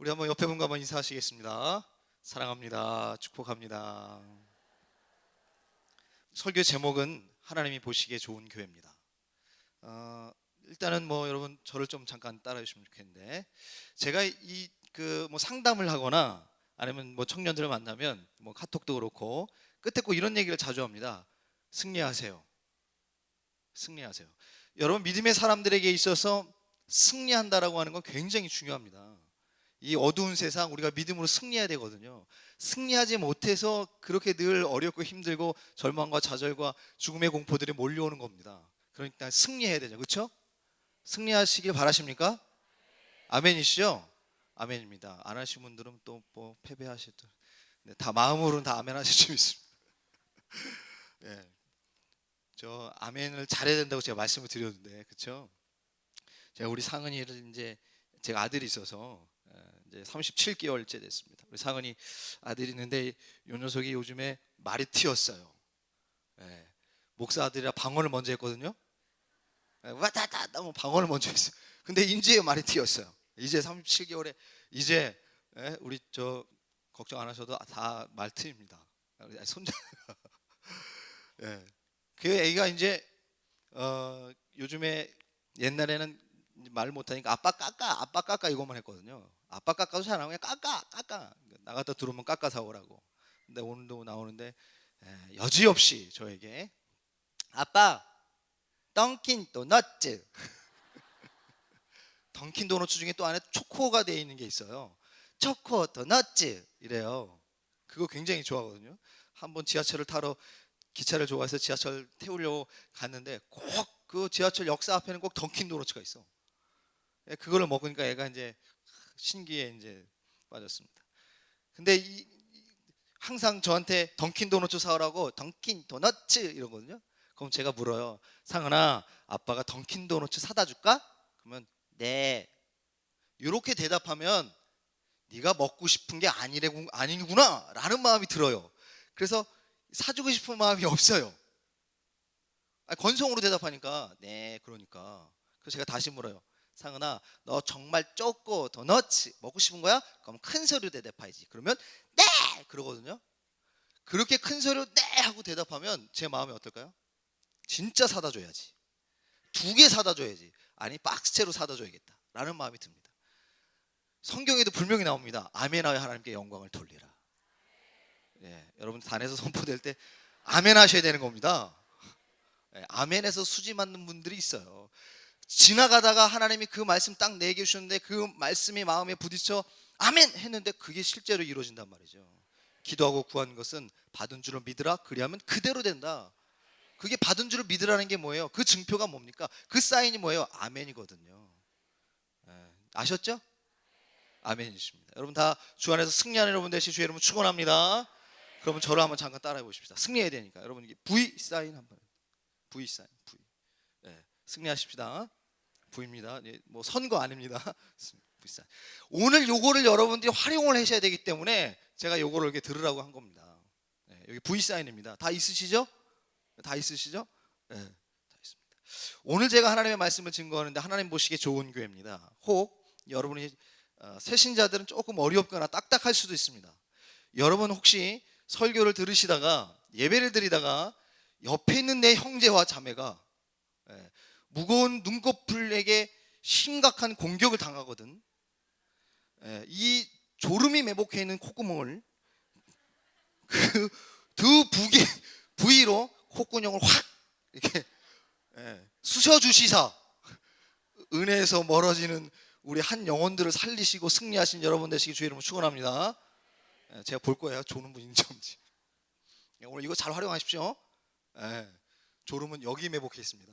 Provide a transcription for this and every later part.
우리 한번 옆에 분과 한번 인사하시겠습니다. 사랑합니다. 축복합니다. 설교 제목은 하나님이 보시기에 좋은 교회입니다. 일단은 여러분 저를 좀 잠깐 따라해 주시면 좋겠는데, 제가 상담을 하거나 아니면 청년들을 만나면 카톡도 그렇고 끝에 꼭 이런 얘기를 자주 합니다. 승리하세요. 승리하세요. 여러분, 믿음의 사람들에게 있어서 승리한다라고 하는 건 굉장히 중요합니다. 이 어두운 세상 우리가 믿음으로 승리해야 되거든요. 승리하지 못해서 그렇게 늘 어렵고 힘들고 절망과 좌절과 죽음의 공포들이 몰려오는 겁니다. 그러니까 승리해야 되죠. 그렇죠? 승리하시길 바라십니까? 아멘이시죠? 아멘입니다. 안 하신 분들은 또 패배하시더. 네, 다 마음으로는 다 아멘 하실 수 있습니다. 네, 저 아멘을 잘해야 된다고 제가 말씀을 드렸는데, 그렇죠? 제가 우리 상은이를 제가 아들이 있어서 이제 37개월째 됐습니다. 우리 상은이 아들이 있는데 이 녀석이 요즘에 말이 튀었어요. 예, 목사 아들이라 방언을 먼저 했거든요. 와다다 방언을 먼저 했어요. 근데 이제 말이 튀었어요. 이제 37개월에 이제 우리 저 걱정 안 하셔도 다 말 트입니다. 손자. 예, 그 애가 이제 요즘에 옛날에는 말 못하니까 아빠 깎아 이것만 했거든요. 아빠 깎아도 잘하고 그냥 깎아 나갔다 들어오면 깎아 사오라고. 근데 오늘도 나오는데 여지없이 저에게 아빠 던킨 도너츠 던킨 도너츠 중에 또 안에 초코가 되어 있는 게 있어요. 초코 도너츠 이래요. 그거 굉장히 좋아하거든요. 한번 지하철을 타러 기차를 좋아해서 지하철 태우려고 갔는데 꼭 그 지하철 역사 앞에는 꼭 던킨 도너츠가 있어. 그거를 먹으니까 애가 이제 신기에 이제 빠졌습니다. 근데 항상 저한테 던킨 도너츠 사오라고 던킨 도너츠 이러거든요. 그럼 제가 물어요. 상은아, 아빠가 던킨 도너츠 사다 줄까? 그러면 네. 이렇게 대답하면 네가 먹고 싶은 게 아니구나 라는 마음이 들어요. 그래서 사주고 싶은 마음이 없어요. 건성으로 대답하니까 네 그러니까. 그래서 제가 다시 물어요. 상은아, 너 정말 쪼꼬 도너츠 먹고 싶은 거야? 그럼 큰 소리로 대답해야지. 그러면 네 그러거든요. 그렇게 큰 소리로 네 하고 대답하면 제 마음이 어떨까요? 진짜 사다 줘야지. 2개 사다 줘야지. 아니 박스채로 사다 줘야겠다 라는 마음이 듭니다. 성경에도 분명히 나옵니다. 아멘하여 하나님께 영광을 돌리라. 여러분 단에서 선포될 때 아멘 하셔야 되는 겁니다. 아멘에서 수지 맞는 분들이 있어요. 지나가다가 하나님이 그 말씀 딱 내게 주셨는데 그 말씀이 마음에 부딪혀 아멘 했는데 그게 실제로 이루어진단 말이죠. 기도하고 구한 것은 받은 줄을 믿으라. 그리하면 그대로 된다. 그게 받은 줄을 믿으라는 게 뭐예요? 그 증표가 뭡니까? 그 사인이 뭐예요? 아멘이거든요. 아셨죠? 아멘이십니다. 여러분 다 주 안에서 승리하는 여러분 되시 주의 이름을 축원합니다. 그러면 저를 한번 잠깐 따라해 보십시다. 승리해야 되니까. 여러분 이게 V 사인 한번. V 사인. V. 승리하십시다. V입니다. 선거 아닙니다. V 사인. 오늘 요거를 여러분들이 활용을 하셔야 되기 때문에 제가 요거를 이렇게 들으라고 한 겁니다. 여기 V 사인입니다. 다 있으시죠? 다 있으시죠? 다 있습니다. 오늘 제가 하나님의 말씀을 증거하는데 하나님 보시기에 좋은 교회입니다. 혹 여러분이 새신자들은 조금 어렵거나 딱딱할 수도 있습니다. 여러분 혹시 설교를 들으시다가 예배를 드리다가 옆에 있는 내 형제와 자매가 무거운 눈꺼풀에게 심각한 공격을 당하거든. 이 졸음이 매복해 있는 콧구멍을 그 두 부위로 콧구멍을 확 이렇게 쑤셔 주시사 은혜에서 멀어지는 우리 한 영혼들을 살리시고 승리하신 여러분 되시기 주의 이름으로 축원합니다. 제가 볼 거예요. 조는 분인지 없는지. 오늘 이거 잘 활용하십시오. 졸음은 여기 매복해 있습니다.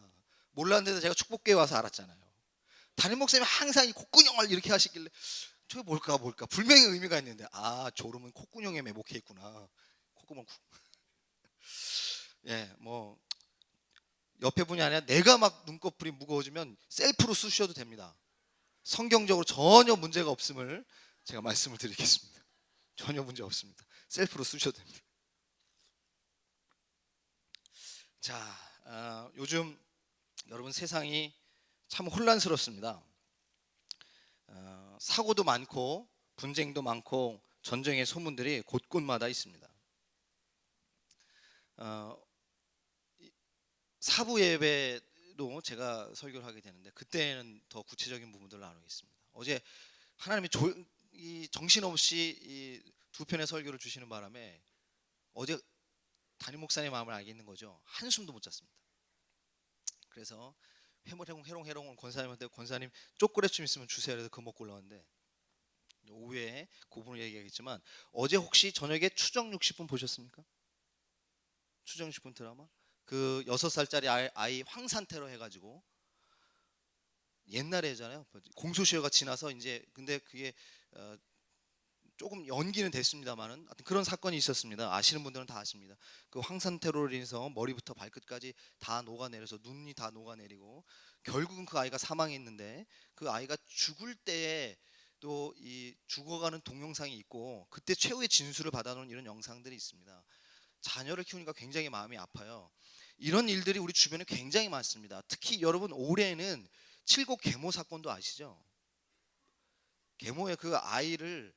몰랐는데 제가 축복교회 와서 알았잖아요. 담임 목사님이 항상 이 콧구녕을 이렇게 하시길래 저게 뭘까 분명히 의미가 있는데 졸음은 콧구녕에 매복해 있구나. 콧구멍. 옆에 분이 아니라 내가 막 눈꺼풀이 무거워지면 셀프로 쑤셔도 됩니다. 성경적으로 전혀 문제가 없음을 제가 말씀을 드리겠습니다. 전혀 문제 없습니다. 셀프로 쑤셔도 됩니다. 자, 요즘 여러분 세상이 참 혼란스럽습니다. 사고도 많고 분쟁도 많고 전쟁의 소문들이 곳곳마다 있습니다. 사부 예배도 제가 설교를 하게 되는데 그때는 더 구체적인 부분들을 나누겠습니다. 어제 하나님이 이 정신없이 이 두 편의 설교를 주시는 바람에 어제 담임 목사님 마음을 알겠는 거죠. 한숨도 못 잤습니다. 그래서 해롱 권사님한테 권사님 쪼꼬레 좀 있으면 주세요. 그래서 그거 먹고 올라왔는데 오후에 그분을 얘기하겠지만 어제 혹시 저녁에 추정 60분 보셨습니까? 추정 60분 드라마? 그 6살짜리 아이 황산태로 해가지고 옛날에잖아요. 공소시효가 지나서 이제 근데 그게 조금 연기는 됐습니다만은 하여튼 그런 사건이 있었습니다. 아시는 분들은 다 아십니다. 그 황산태로로 인해서 머리부터 발끝까지 다 녹아내려서 눈이 다 녹아내리고 결국은 그 아이가 사망했는데 그 아이가 죽을 때에 또 이 죽어가는 동영상이 있고 그때 최후의 진술을 받아놓은 이런 영상들이 있습니다. 자녀를 키우니까 굉장히 마음이 아파요. 이런 일들이 우리 주변에 굉장히 많습니다. 특히 여러분 올해는 칠곡 계모 사건도 아시죠? 계모의 그 아이를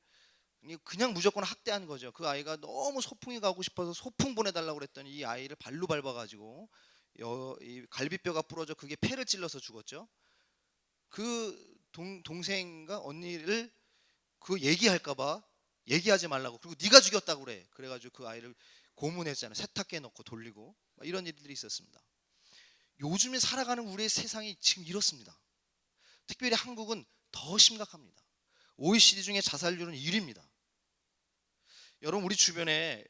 그냥 무조건 학대한 거죠. 그 아이가 너무 소풍이 가고 싶어서 소풍 보내달라고 그랬더니 이 아이를 발로 밟아가지고 이 갈비뼈가 부러져 그게 폐를 찔러서 죽었죠. 그 동생과 언니를 그 얘기할까봐 얘기하지 말라고 그리고 네가 죽였다고 그래. 그래가지고 그 아이를 고문했잖아요. 세탁기에 넣고 돌리고 이런 일들이 있었습니다. 요즘에 살아가는 우리의 세상이 지금 이렇습니다. 특별히 한국은 더 심각합니다. OECD 중에 자살률은 1위입니다. 여러분 우리 주변에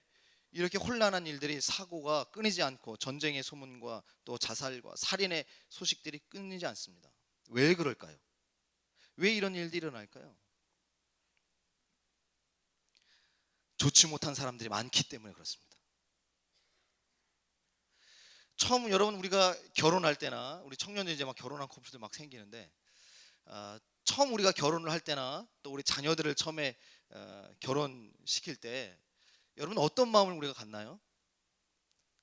이렇게 혼란한 일들이 사고가 끊이지 않고 전쟁의 소문과 또 자살과 살인의 소식들이 끊이지 않습니다. 왜 그럴까요? 왜 이런 일들이 일어날까요? 좋지 못한 사람들이 많기 때문에 그렇습니다. 처음 여러분 우리가 결혼할 때나 우리 청년들 이제 막 결혼한 커플들 막 생기는데 처음 우리가 결혼을 할 때나 또 우리 자녀들을 처음에 결혼시킬 때 여러분 어떤 마음을 우리가 갖나요?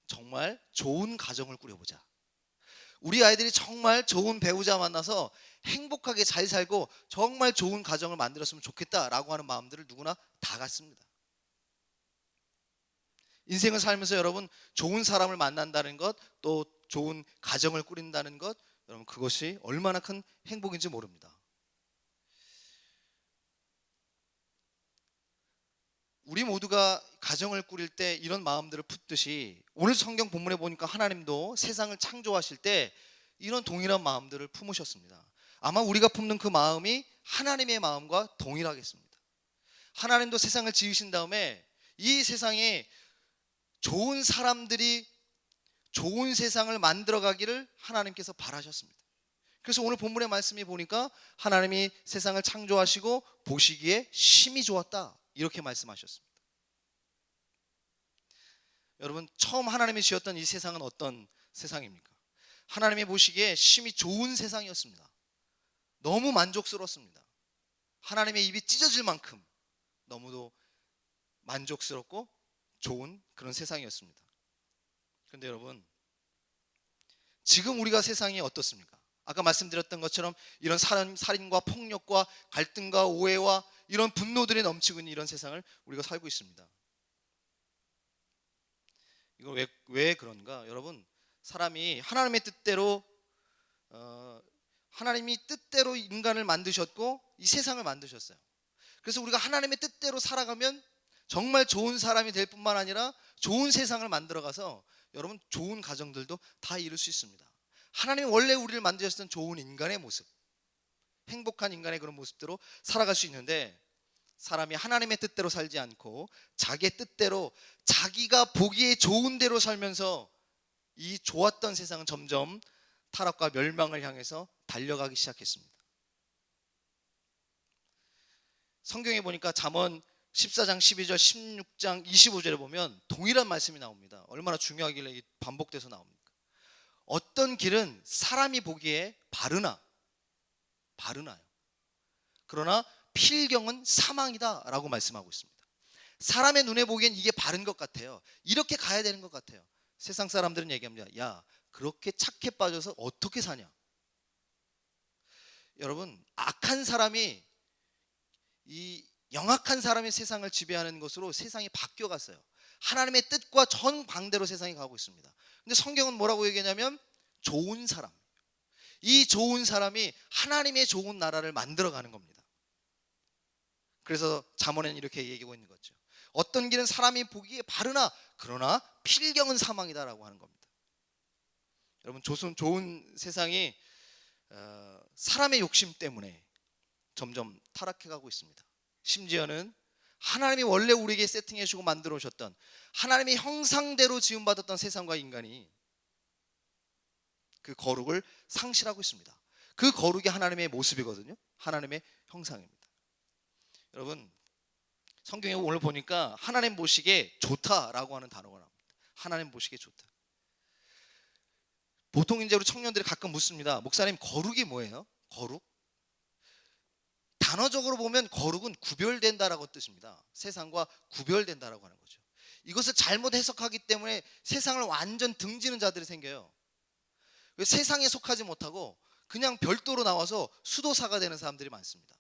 정말 좋은 가정을 꾸려보자. 우리 아이들이 정말 좋은 배우자 만나서 행복하게 잘 살고 정말 좋은 가정을 만들었으면 좋겠다라고 하는 마음들을 누구나 다 갖습니다. 인생을 살면서 여러분 좋은 사람을 만난다는 것, 또 좋은 가정을 꾸린다는 것, 여러분 그것이 얼마나 큰 행복인지 모릅니다. 우리 모두가 가정을 꾸릴 때 이런 마음들을 품듯이 오늘 성경 본문에 보니까 하나님도 세상을 창조하실 때 이런 동일한 마음들을 품으셨습니다. 아마 우리가 품는 그 마음이 하나님의 마음과 동일하겠습니다. 하나님도 세상을 지으신 다음에 이 세상에 좋은 사람들이 좋은 세상을 만들어가기를 하나님께서 바라셨습니다. 그래서 오늘 본문의 말씀이 보니까 하나님이 세상을 창조하시고 보시기에 심히 좋았다 이렇게 말씀하셨습니다. 여러분 처음 하나님이 지었던 이 세상은 어떤 세상입니까? 하나님이 보시기에 심히 좋은 세상이었습니다. 너무 만족스러웠습니다. 하나님의 입이 찢어질 만큼 너무도 만족스럽고 좋은 그런 세상이었습니다. 그런데 여러분 지금 우리가 세상이 어떻습니까? 아까 말씀드렸던 것처럼 이런 살인과 폭력과 갈등과 오해와 이런 분노들이 넘치고 있는 이런 세상을 우리가 살고 있습니다. 이거 왜 그런가? 여러분 사람이 하나님의 뜻대로 하나님이 뜻대로 인간을 만드셨고 이 세상을 만드셨어요. 그래서 우리가 하나님의 뜻대로 살아가면 정말 좋은 사람이 될 뿐만 아니라 좋은 세상을 만들어가서 여러분 좋은 가정들도 다 이룰 수 있습니다. 하나님이 원래 우리를 만드셨던 좋은 인간의 모습, 행복한 인간의 그런 모습대로 살아갈 수 있는데 사람이 하나님의 뜻대로 살지 않고 자기의 뜻대로 자기가 보기에 좋은 대로 살면서 이 좋았던 세상은 점점 타락과 멸망을 향해서 달려가기 시작했습니다. 성경에 보니까 잠언 14장 12절 16장 25절에 보면 동일한 말씀이 나옵니다. 얼마나 중요하길래 반복돼서 나옵니까? 어떤 길은 사람이 보기에 바르나요. 그러나 필경은 사망이다 라고 말씀하고 있습니다. 사람의 눈에 보기엔 이게 바른 것 같아요. 이렇게 가야 되는 것 같아요. 세상 사람들은 얘기합니다. 야 그렇게 착해 빠져서 어떻게 사냐. 여러분 악한 사람이 이 영악한 사람이 세상을 지배하는 것으로 세상이 바뀌어갔어요. 하나님의 뜻과 정반대로 세상이 가고 있습니다. 근데 성경은 뭐라고 얘기하냐면 좋은 사람, 이 좋은 사람이 하나님의 좋은 나라를 만들어가는 겁니다. 그래서 잠언에는 이렇게 얘기하고 있는 거죠. 어떤 길은 사람이 보기에 바르나 그러나 필경은 사망이다라고 하는 겁니다. 여러분, 좋은 세상이 사람의 욕심 때문에 점점 타락해가고 있습니다. 심지어는 하나님이 원래 우리에게 세팅해주고 만들어 오셨던 하나님의 형상대로 지음받았던 세상과 인간이 그 거룩을 상실하고 있습니다. 그 거룩이 하나님의 모습이거든요. 하나님의 형상입니다. 여러분, 성경에 오늘 보니까 하나님 보시기에 좋다라고 하는 단어가 나옵니다. 하나님 보시기에 좋다. 보통 이제 우리 청년들이 가끔 묻습니다. 목사님, 거룩이 뭐예요? 거룩? 단어적으로 보면 거룩은 구별된다라고 뜻입니다. 세상과 구별된다라고 하는 거죠. 이것을 잘못 해석하기 때문에 세상을 완전 등지는 자들이 생겨요. 세상에 속하지 못하고 그냥 별도로 나와서 수도사가 되는 사람들이 많습니다.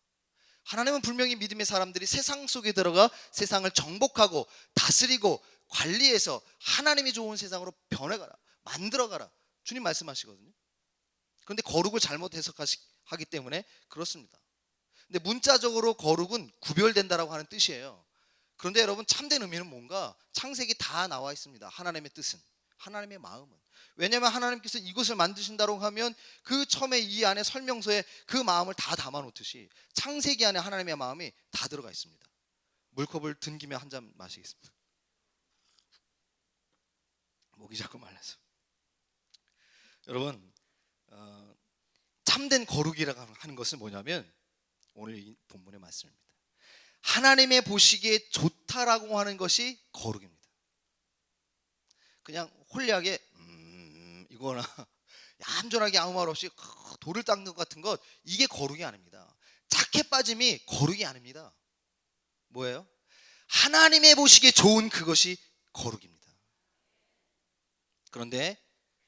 하나님은 분명히 믿음의 사람들이 세상 속에 들어가 세상을 정복하고 다스리고 관리해서 하나님이 좋은 세상으로 변해가라, 만들어가라, 주님 말씀하시거든요. 그런데 거룩을 잘못 해석하기 때문에 그렇습니다. 근데 문자적으로 거룩은 구별된다라고 하는 뜻이에요. 그런데 여러분, 참된 의미는 뭔가? 창세기 다 나와 있습니다. 하나님의 뜻은, 하나님의 마음은. 왜냐하면 하나님께서 이것을 만드신다고 하면 그 처음에 이 안에 설명서에 그 마음을 다 담아 놓듯이 창세기 안에 하나님의 마음이 다 들어가 있습니다. 물컵을 든 김에 한 잔 마시겠습니다. 목이 자꾸 말라서. 여러분, 참된 거룩이라고 하는 것은 뭐냐면 오늘 이 본문의 말씀입니다. 하나님의 보시기에 좋다라고 하는 것이 거룩입니다. 그냥 홀리하게 이거나 얌전하게 아무 말 없이 돌을 닦는 것 같은 것, 이게 거룩이 아닙니다. 착해 빠짐이 거룩이 아닙니다. 뭐예요? 하나님의 보시기에 좋은 그것이 거룩입니다. 그런데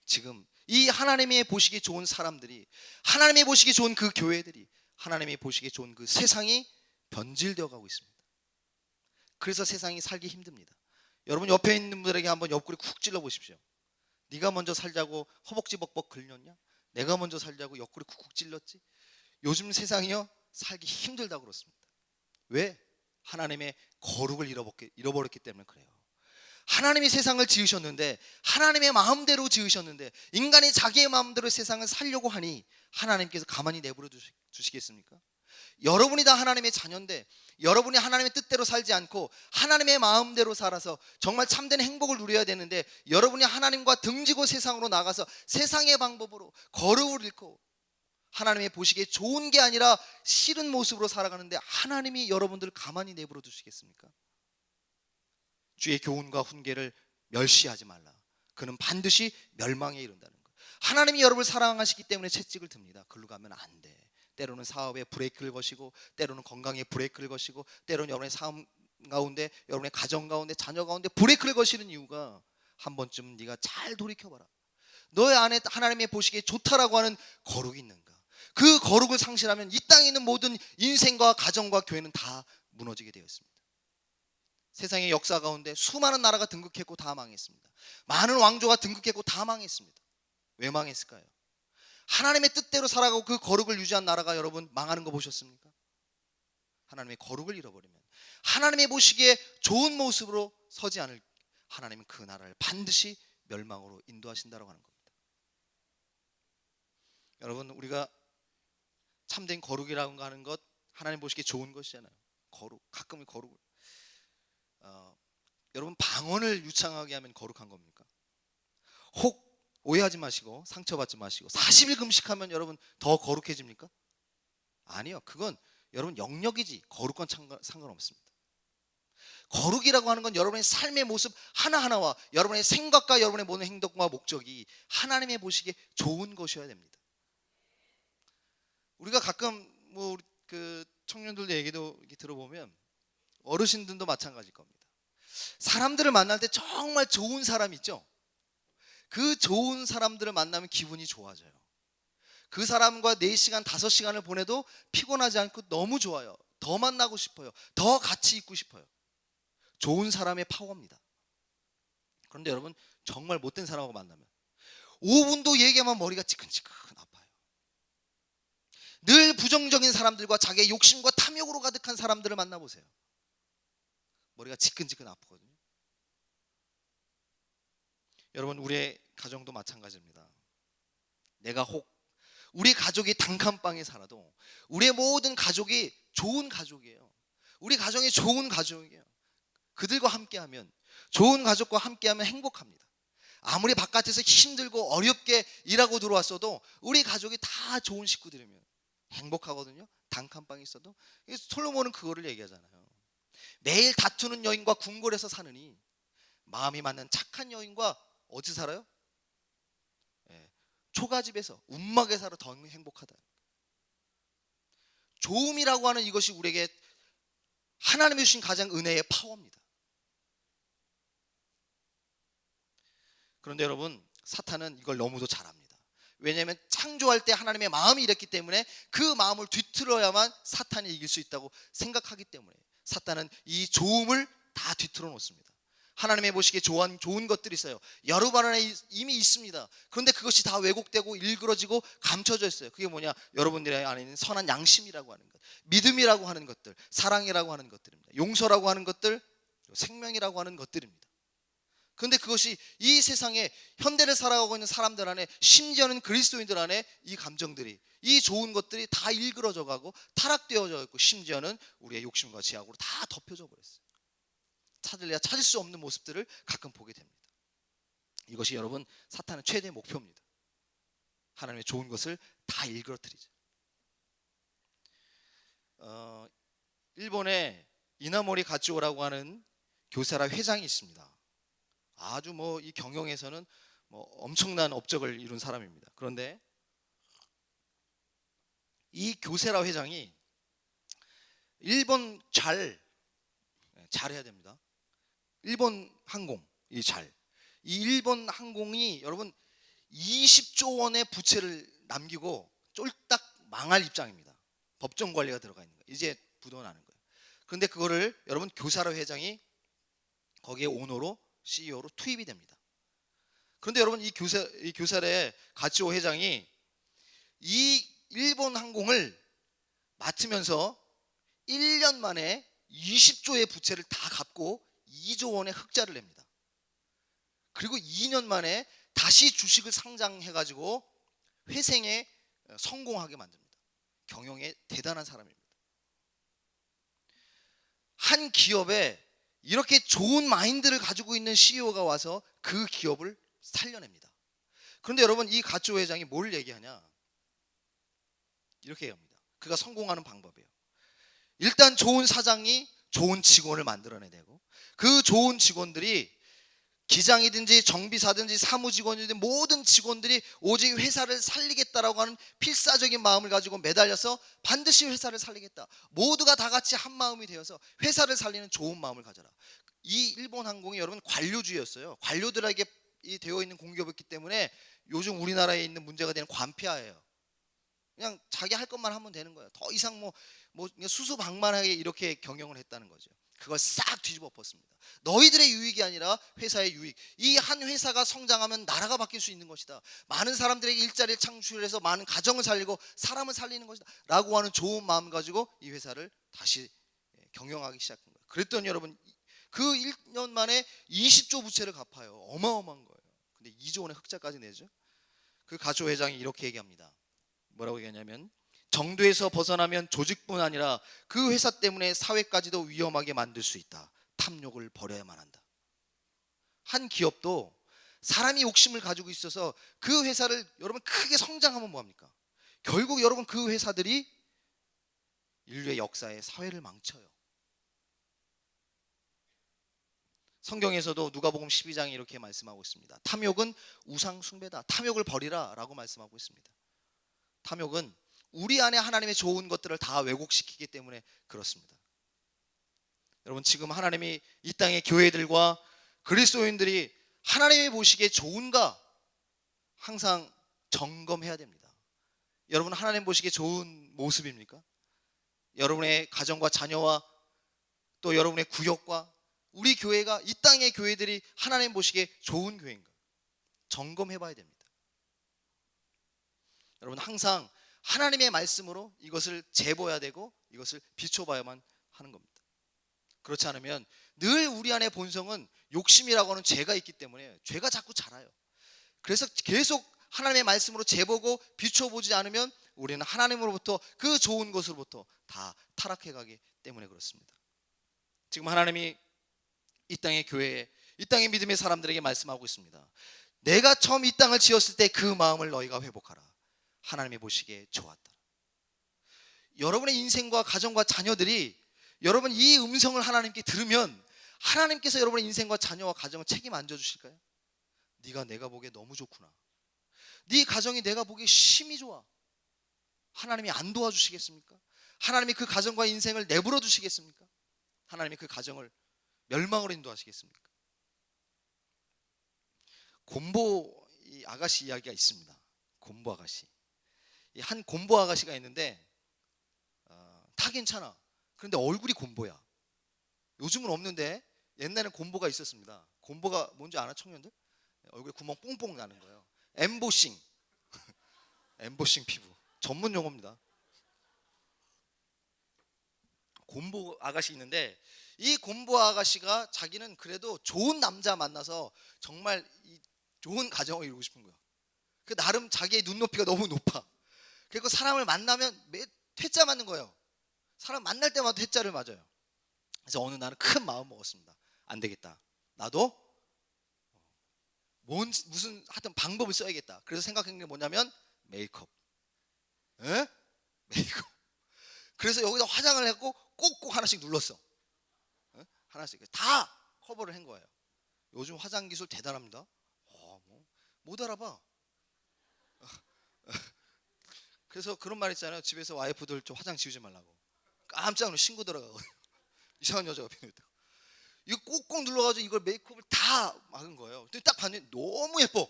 지금 이 하나님의 보시기에 좋은 사람들이, 하나님의 보시기에 좋은 그 교회들이, 하나님의 보시기에 좋은 그 세상이 변질되어 가고 있습니다. 그래서 세상이 살기 힘듭니다. 여러분, 옆에 있는 분들에게 한번 옆구리 쿡 찔러 보십시오. 네가 먼저 살자고 허벅지 벅벅 긁렸냐? 내가 먼저 살자고 옆구리 쿡쿡 찔렀지? 요즘 세상이요, 살기 힘들다고 그렇습니다. 왜? 하나님의 거룩을 잃어버렸기 때문에 그래요. 하나님이 세상을 지으셨는데, 하나님의 마음대로 지으셨는데 인간이 자기의 마음대로 세상을 살려고 하니 하나님께서 가만히 내버려 주시겠습니까? 여러분이 다 하나님의 자녀인데 여러분이 하나님의 뜻대로 살지 않고 하나님의 마음대로 살아서 정말 참된 행복을 누려야 되는데, 여러분이 하나님과 등지고 세상으로 나가서 세상의 방법으로 거룩을 잃고 하나님의 보시기에 좋은 게 아니라 싫은 모습으로 살아가는데 하나님이 여러분들을 가만히 내버려 두시겠습니까? 주의 교훈과 훈계를 멸시하지 말라. 그는 반드시 멸망에 이른다는 것. 하나님이 여러분을 사랑하시기 때문에 채찍을 듭니다. 글로 가면 안 돼. 때로는 사업에 브레이크를 거시고, 때로는 건강에 브레이크를 거시고, 때로는 여러분의 삶 가운데, 여러분의 가정 가운데, 자녀 가운데 브레이크를 거시는 이유가, 한 번쯤 네가 잘 돌이켜봐라. 너의 안에 하나님의 보시기에 좋다라고 하는 거룩이 있는가? 그 거룩을 상실하면 이 땅에 있는 모든 인생과 가정과 교회는 다 무너지게 되어 있습니다. 세상의 역사 가운데 수많은 나라가 등극했고 다 망했습니다. 많은 왕조가 등극했고 다 망했습니다. 왜 망했을까요? 하나님의 뜻대로 살아가고 그 거룩을 유지한 나라가 여러분 망하는 거 보셨습니까? 하나님의 거룩을 잃어버리면, 하나님의 보시기에 좋은 모습으로 서지 않을 하나님은 그 나라를 반드시 멸망으로 인도하신다고 하는 겁니다. 여러분, 우리가 참된 거룩이라고 하는 것, 하나님 보시기에 좋은 것이잖아요. 거룩, 가끔은 거룩을 여러분, 방언을 유창하게 하면 거룩한 겁니까? 혹 오해하지 마시고 상처받지 마시고 40일 금식하면 여러분 더 거룩해집니까? 아니요. 그건 여러분 영역이지 거룩과 상관없습니다. 거룩이라고 하는 건 여러분의 삶의 모습 하나하나와 여러분의 생각과 여러분의 모든 행동과 목적이 하나님의 보시기에 좋은 것이어야 됩니다. 우리가 가끔 그 청년들 얘기도 이렇게 들어보면 어르신들도 마찬가지일 겁니다. 사람들을 만날 때 정말 좋은 사람 있죠? 그 좋은 사람들을 만나면 기분이 좋아져요. 그 사람과 4시간, 5시간을 보내도 피곤하지 않고 너무 좋아요. 더 만나고 싶어요. 더 같이 있고 싶어요. 좋은 사람의 파워입니다. 그런데 여러분, 정말 못된 사람하고 만나면 5분도 얘기하면 머리가 지끈지끈 아파요. 늘 부정적인 사람들과 자기의 욕심과 탐욕으로 가득한 사람들을 만나보세요. 머리가 지끈지끈 아프거든요. 여러분, 우리의 가정도 마찬가지입니다. 내가 혹 우리 가족이 단칸방에 살아도 우리의 모든 가족이 좋은 가족이에요. 우리 가정이 좋은 가족이에요. 그들과 함께하면, 좋은 가족과 함께하면 행복합니다. 아무리 바깥에서 힘들고 어렵게 일하고 들어왔어도 우리 가족이 다 좋은 식구들이면 행복하거든요. 단칸방에 있어도. 솔로몬은 그거를 얘기하잖아요. 매일 다투는 여인과 궁궐에서 사느니 마음이 맞는 착한 여인과 어디 살아요? 초가집에서 움막에 살아 더 행복하다. 좋음이라고 하는 이것이 우리에게 하나님이 주신 가장 은혜의 파워입니다. 그런데 여러분, 사탄은 이걸 너무도 잘합니다. 왜냐하면 창조할 때 하나님의 마음이 이랬기 때문에 그 마음을 뒤틀어야만 사탄이 이길 수 있다고 생각하기 때문에 사탄은 이 좋음을 다 뒤틀어 놓습니다. 하나님의 보시기에 좋은 것들이 있어요. 여러분 안에 이미 있습니다. 그런데 그것이 다 왜곡되고 일그러지고 감춰져 있어요. 그게 뭐냐? 여러분들의 안에 있는 선한 양심이라고 하는 것, 믿음이라고 하는 것들, 사랑이라고 하는 것들입니다. 용서라고 하는 것들, 생명이라고 하는 것들입니다. 그런데 그것이 이 세상에 현대를 살아가고 있는 사람들 안에, 심지어는 그리스도인들 안에 이 감정들이, 이 좋은 것들이 다 일그러져 가고 타락되어져 있고, 심지어는 우리의 욕심과 제약으로 다 덮여져 버렸어요. 찾을래야 찾을 수 없는 모습들을 가끔 보게 됩니다. 이것이 여러분, 사탄의 최대 목표입니다. 하나님의 좋은 것을 다 일그러뜨리죠. 일본에 이나모리 가츠오라고 하는 교사라 회장이 있습니다. 아주 이 경영에서는 엄청난 업적을 이룬 사람입니다. 그런데 이 교세라 회장이 일본 잘해야 됩니다. 일본 항공, 이 일본 항공이 여러분 20조 원의 부채를 남기고 쫄딱 망할 입장입니다. 법정 관리가 들어가 있는 거예요. 이제 부도나는 거예요. 그런데 그거를 여러분, 교사라 회장이 거기에 오너로, CEO로 투입이 됩니다. 그런데 여러분, 이 교사의 가츠오 회장이 이 일본 항공을 맡으면서 1년 만에 20조의 부채를 다 갚고 2조 원의 흑자를 냅니다. 그리고 2년 만에 다시 주식을 상장해가지고 회생에 성공하게 만듭니다. 경영에 대단한 사람입니다. 한 기업에 이렇게 좋은 마인드를 가지고 있는 CEO가 와서 그 기업을 살려냅니다. 그런데 여러분, 이 가츠오 회장이 뭘 얘기하냐? 이렇게 얘기합니다. 그가 성공하는 방법이에요. 일단 좋은 사장이 좋은 직원을 만들어내야 되고, 그 좋은 직원들이 기장이든지 정비사든지 사무직원이든지 모든 직원들이 오직 회사를 살리겠다라고 하는 필사적인 마음을 가지고 매달려서 반드시 회사를 살리겠다. 모두가 다 같이 한 마음이 되어서 회사를 살리는 좋은 마음을 가져라. 이 일본 항공이 여러분 관료주의였어요. 관료들에게 되어 있는 공기업이었기 때문에 요즘 우리나라에 있는 문제가 되는 관폐화예요. 그냥 자기 할 것만 하면 되는 거예요. 더 이상 수수방만하게 이렇게 경영을 했다는 거죠. 그걸 싹 뒤집어 엎었습니다. 너희들의 유익이 아니라 회사의 유익. 이 한 회사가 성장하면 나라가 바뀔 수 있는 것이다. 많은 사람들에게 일자리를 창출해서 많은 가정을 살리고 사람을 살리는 것이다 라고 하는 좋은 마음 가지고 이 회사를 다시 경영하기 시작한 거예요. 그랬더니 여러분, 그 1년 만에 20조 부채를 갚아요. 어마어마한 거예요. 근데 2조 원의 흑자까지 내죠. 그 가츠오 회장이 이렇게 얘기합니다. 뭐라고 얘기하냐면, 정도에서 벗어나면 조직뿐 아니라 그 회사 때문에 사회까지도 위험하게 만들 수 있다. 탐욕을 버려야만 한다. 한 기업도 사람이 욕심을 가지고 있어서 그 회사를 여러분 크게 성장하면 뭐합니까? 결국 여러분, 그 회사들이 인류의 역사에 사회를 망쳐요. 성경에서도 누가복음 12장에 이렇게 말씀하고 있습니다. 탐욕은 우상 숭배다. 탐욕을 버리라 라고 말씀하고 있습니다. 탐욕은 우리 안에 하나님의 좋은 것들을 다 왜곡시키기 때문에 그렇습니다. 여러분, 지금 하나님이 이 땅의 교회들과 그리스도인들이 하나님이 보시기에 좋은가 항상 점검해야 됩니다. 여러분, 하나님 보시기에 좋은 모습입니까? 여러분의 가정과 자녀와 또 여러분의 구역과 우리 교회가 이 땅의 교회들이 하나님 보시기에 좋은 교회인가 점검해 봐야 됩니다. 여러분 항상 하나님의 말씀으로 이것을 재봐야 되고 이것을 비춰봐야만 하는 겁니다. 그렇지 않으면 늘 우리 안에 본성은 욕심이라고 하는 죄가 있기 때문에 죄가 자꾸 자라요. 그래서 계속 하나님의 말씀으로 재보고 비춰보지 않으면 우리는 하나님으로부터 그 좋은 것으로부터 다 타락해 가기 때문에 그렇습니다. 지금 하나님이 이 땅의 교회에 이 땅의 믿음의 사람들에게 말씀하고 있습니다. 내가 처음 이 땅을 지었을 때 그 마음을 너희가 회복하라. 하나님이 보시기에 좋았다. 여러분의 인생과 가정과 자녀들이 여러분 이 음성을 하나님께 들으면 하나님께서 여러분의 인생과 자녀와 가정을 책임 안 져주실까요? 네가 내가 보기에 너무 좋구나. 네 가정이 내가 보기에 심히 좋아. 하나님이 안 도와주시겠습니까? 하나님이 그 가정과 인생을 내버려 두시겠습니까? 하나님이 그 가정을 멸망으로 인도하시겠습니까? 곰보 이 아가씨 이야기가 있습니다. 곰보 아가씨. 한 곰보 아가씨가 있는데 다 괜찮아. 그런데 얼굴이 곰보야. 요즘은 없는데 옛날에는 곰보가 있었습니다. 곰보가 뭔지 아나 청년들? 얼굴에 구멍 뽕뽕 나는 거예요. 엠보싱. 엠보싱 피부. 전문 용어입니다. 곰보 아가씨 있는데 이 곰보 아가씨가 자기는 그래도 좋은 남자 만나서 정말 좋은 가정을 이루고 싶은 거야. 그 나름 자기의 눈높이가 너무 높아. 그리고 사람을 만나면 퇴짜 맞는 거예요. 사람 만날 때마다 퇴짜를 맞아요. 그래서 어느 날은 큰 마음 먹었습니다. 안 되겠다. 나도 무슨 하여튼 방법을 써야겠다. 그래서 생각한 게 뭐냐면 메이크업. 에? 메이크업. 그래서 여기다 화장을 했고 꼭꼭 하나씩 눌렀어. 에? 하나씩 다 커버를 한 거예요. 요즘 화장 기술 대단합니다. 못 알아봐. 그래서 그런 말 있잖아요. 집에서 와이프들 좀 화장 지우지 말라고. 깜짝 놀라 신고 들어가거든요. 이상한 여자가 변했다. 이거 꼭꼭 눌러가지고 이걸 메이크업을 다 막은 거예요. 근데 딱 봤는데 너무 예뻐.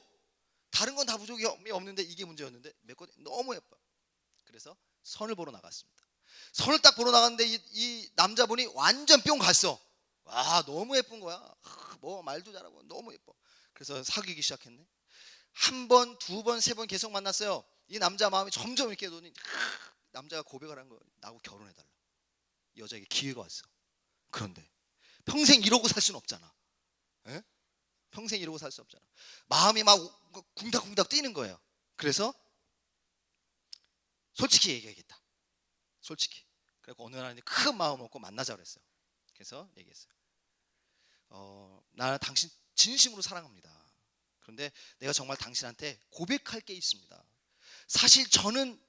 다른 건 다 부족이 없는데 이게 문제였는데 메이크업 너무 예뻐. 그래서 선을 보러 나갔습니다. 선을 딱 보러 나갔는데 이 남자분이 완전 뿅 갔어. 와 너무 예쁜 거야. 뭐 말도 잘하고 너무 예뻐. 그래서 사귀기 시작했네. 한 번, 두 번, 세 번 계속 만났어요. 이 남자 마음이 점점 이렇게 오더니 남자가 고백을 한 거예요. 나하고 결혼해달라. 이 여자에게 기회가 왔어. 그런데 평생 이러고 살 수는 없잖아. 에? 평생 이러고 살 수 없잖아. 마음이 막 쿵닥쿵닥 뛰는 거예요. 그래서 솔직히 얘기하겠다. 솔직히. 그래서 어느 날 큰 마음 먹고 만나자고 그랬어요. 그래서 얘기했어요. 나는 당신 진심으로 사랑합니다. 그런데 내가 정말 당신한테 고백할 게 있습니다. 사실 저는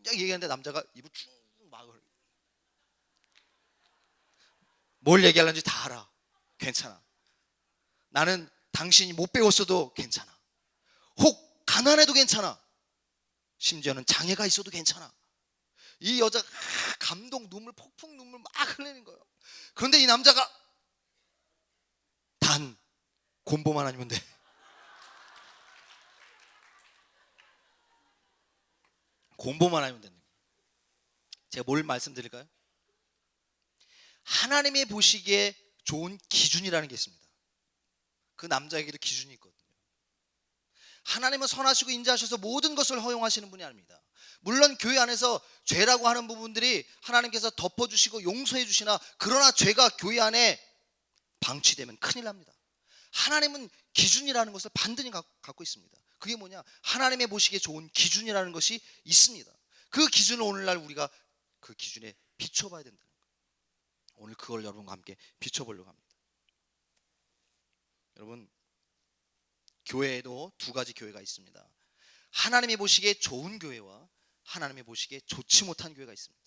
얘기하는데 남자가 입을 쭉 막을. 뭘 얘기하려는지 다 알아. 괜찮아. 나는 당신이 못 배웠어도 괜찮아. 혹 가난해도 괜찮아. 심지어는 장애가 있어도 괜찮아. 이 여자가 감동 눈물 폭풍 눈물 막 흘리는 거예요. 그런데 이 남자가 단 곰보만 아니면 돼. 곰보만 아니면 된다. 제가 뭘 말씀드릴까요? 하나님이 보시기에 좋은 기준이라는 게 있습니다. 그 남자에게도 기준이 있거든요. 하나님은 선하시고 인자하셔서 모든 것을 허용하시는 분이 아닙니다. 물론 교회 안에서 죄라고 하는 부분들이 하나님께서 덮어주시고 용서해 주시나 그러나 죄가 교회 안에 방치되면 큰일 납니다. 하나님은 기준이라는 것을 반드시 갖고 있습니다. 그게 뭐냐? 하나님의 보시기에 좋은 기준이라는 것이 있습니다. 그 기준을 오늘날 우리가 그 기준에 비춰봐야 된다는 거예요. 오늘 그걸 여러분과 함께 비춰보려고 합니다. 여러분 교회에도 두 가지 교회가 있습니다. 하나님이 보시기에 좋은 교회와 하나님이 보시기에 좋지 못한 교회가 있습니다.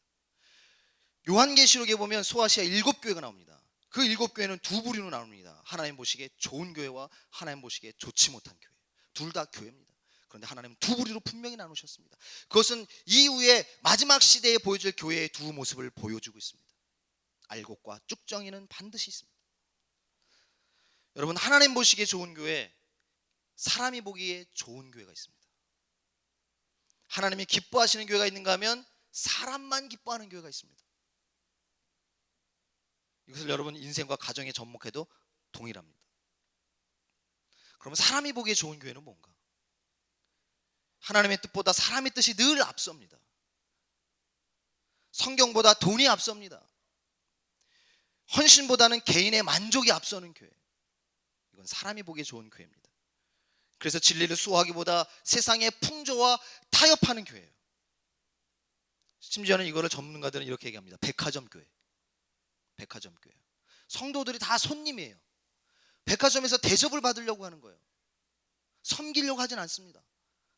요한계시록에 보면 소아시아 7교회가 나옵니다. 그 7교회는 두 부류로 나옵니다. 하나님 보시기에 좋은 교회와 하나님 보시기에 좋지 못한 교회. 둘 다 교회입니다. 그런데 하나님은 두 부류로 분명히 나누셨습니다. 그것은 이후에 마지막 시대에 보여줄 교회의 두 모습을 보여주고 있습니다. 알곡과 쭉정이는 반드시 있습니다. 여러분 하나님 보시기에 좋은 교회, 사람이 보기에 좋은 교회가 있습니다. 하나님이 기뻐하시는 교회가 있는가 하면 사람만 기뻐하는 교회가 있습니다. 이것을 여러분 인생과 가정에 접목해도 동일합니다. 그러면 사람이 보기에 좋은 교회는 뭔가? 하나님의 뜻보다 사람의 뜻이 늘 앞섭니다. 성경보다 돈이 앞섭니다. 헌신보다는 개인의 만족이 앞서는 교회. 이건 사람이 보기에 좋은 교회입니다. 그래서 진리를 수호하기보다 세상의 풍조와 타협하는 교회예요. 심지어는 이거를 전문가들은 이렇게 얘기합니다. 백화점 교회. 백화점 교회. 성도들이 다 손님이에요. 백화점에서 대접을 받으려고 하는 거예요. 섬기려고 하진 않습니다.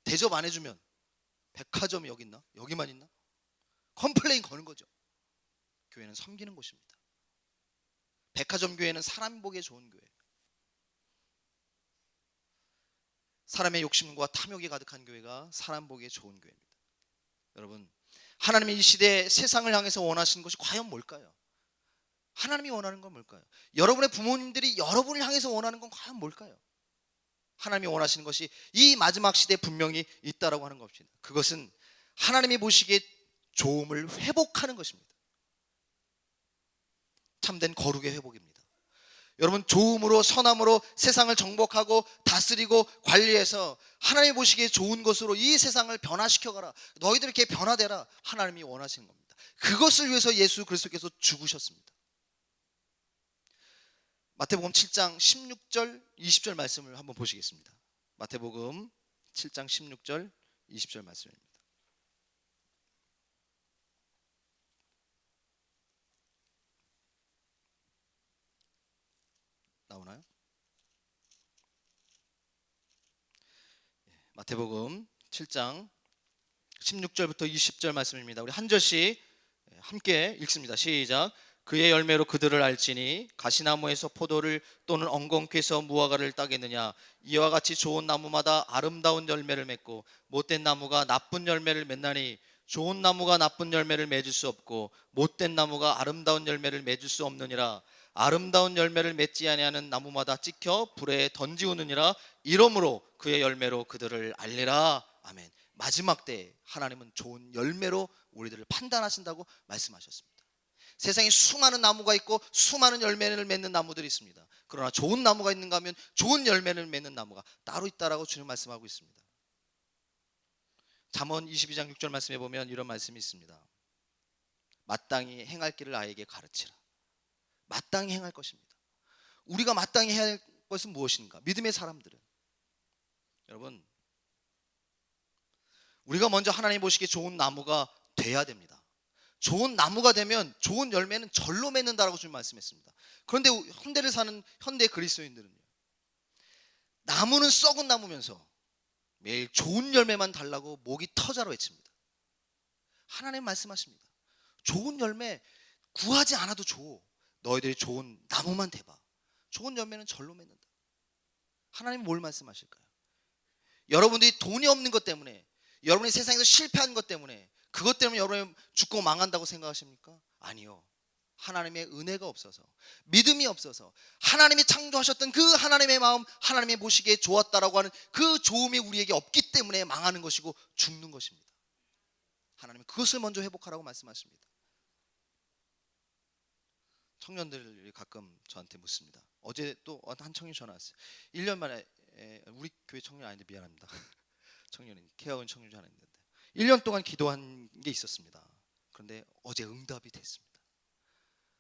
대접 안 해주면 백화점이 여기 있나? 여기만 있나? 컴플레인 거는 거죠. 교회는 섬기는 곳입니다. 백화점 교회는 사람 보기에 좋은 교회. 사람의 욕심과 탐욕이 가득한 교회가 사람 보기에 좋은 교회입니다. 여러분, 하나님이 이 시대에 세상을 향해서 원하시는 것이 과연 뭘까요? 하나님이 원하는 건 뭘까요? 여러분의 부모님들이 여러분을 향해서 원하는 건 과연 뭘까요? 하나님이 원하시는 것이 이 마지막 시대에 분명히 있다라고 하는 것입니다. 그것은 하나님이 보시기에 좋음을 회복하는 것입니다. 참된 거룩의 회복입니다. 여러분, 좋음으로 선함으로 세상을 정복하고 다스리고 관리해서 하나님이 보시기에 좋은 것으로 이 세상을 변화시켜가라. 너희들 이렇게 변화되라. 하나님이 원하시는 겁니다. 그것을 위해서 예수 그리스도께서 죽으셨습니다. 마태복음 7장 16절 20절 말씀을 한번 보시겠습니다. 마태복음 7장 16절 20절 말씀입니다. 나오나요? 마태복음 7장 16절부터 20절 말씀입니다. 우리 한 절씩 함께 읽습니다. 시작. 그의 열매로 그들을 알지니 가시나무에서 포도를 또는 엉겅퀴에서 무화과를 따겠느냐. 이와 같이 좋은 나무마다 아름다운 열매를 맺고 못된 나무가 나쁜 열매를 맺나니 좋은 나무가 나쁜 열매를 맺을 수 없고 못된 나무가 아름다운 열매를 맺을 수 없느니라. 아름다운 열매를 맺지 아니하는 나무마다 찍혀 불에 던지우느니라. 이러므로 그의 열매로 그들을 알리라. 아멘. 마지막 때에 하나님은 좋은 열매로 우리들을 판단하신다고 말씀하셨습니다. 세상에 수많은 나무가 있고 수많은 열매를 맺는 나무들이 있습니다. 그러나 좋은 나무가 있는가 하면 좋은 열매를 맺는 나무가 따로 있다라고 주님 말씀하고 있습니다. 잠언 22장 6절 말씀에 보면 이런 말씀이 있습니다. 마땅히 행할 길을 아이에게 가르치라. 마땅히 행할 것입니다. 우리가 마땅히 해야 할 것은 무엇인가? 믿음의 사람들은, 여러분, 우리가 먼저 하나님 보시기에 좋은 나무가 돼야 됩니다. 좋은 나무가 되면 좋은 열매는 절로 맺는다라고 주님 말씀했습니다. 그런데 현대를 사는 현대 그리스도인들은요, 나무는 썩은 나무면서 매일 좋은 열매만 달라고 목이 터자로 외칩니다. 하나님 말씀하십니다. 좋은 열매 구하지 않아도 줘. 너희들이 좋은 나무만 대봐. 좋은 열매는 절로 맺는다. 하나님은 뭘 말씀하실까요? 여러분들이 돈이 없는 것 때문에, 여러분이 세상에서 실패한 것 때문에, 그것 때문에 여러분이 죽고 망한다고 생각하십니까? 아니요. 하나님의 은혜가 없어서, 믿음이 없어서, 하나님이 창조하셨던 그 하나님의 마음, 하나님이 보시기에 좋았다라고 하는 그 좋음이 우리에게 없기 때문에 망하는 것이고 죽는 것입니다. 하나님은 그것을 먼저 회복하라고 말씀하십니다. 청년들이 가끔 저한테 묻습니다. 어제 또 한 청년이 전화 왔어요. 1년 만에, 우리 교회 청년 아닌데 미안합니다. 청년인 케어원 청년이 하나 있는데 1년 동안 기도한 게 있었습니다. 그런데 어제 응답이 됐습니다.